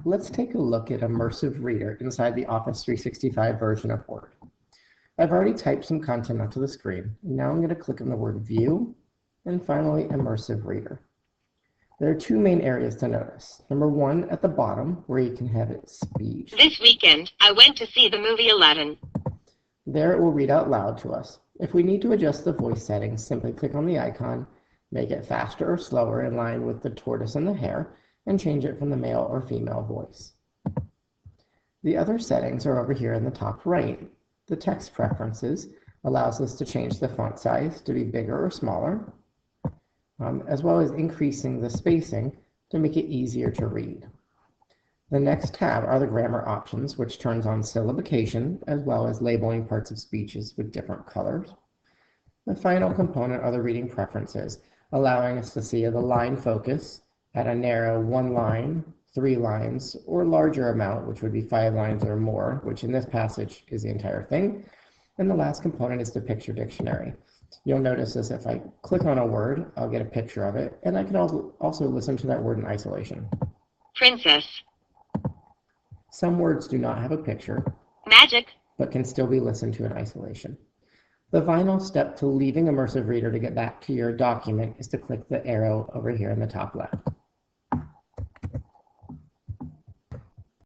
Let's take a look at Immersive Reader inside the Office 365 version of Word. I've already typed some content onto the screen. Now I'm going to click on the word View and finally Immersive Reader. There are two main areas to notice. Number one, at the bottom, where you can have it speech. This weekend, I went to see the movie Aladdin. There it will read out loud to us. If we need to adjust the voice settings, simply click on the icon, make it faster or slower in line with the tortoise and the hare, and change it from the male or female voice. The other settings are over here in the top right. The text preferences allows us to change the font size to be bigger or smaller, as well as increasing the spacing to make it easier to read. The next tab are the grammar options, which turns on syllabication, as well as labeling parts of speeches with different colors. The final component are the reading preferences, allowing us to see the line focus at a narrow 1 line, 3 lines, or larger amount, which would be 5 lines or more, which in this passage is the entire thing. And the last component is the picture dictionary. You'll notice this if I click on a word, I'll get a picture of it, and I can also listen to that word in isolation. Princess. Some words do not have a picture, Magic. but can still be listened to in isolation. The final step to leaving Immersive Reader to get back to your document is to click the arrow over here in the top left.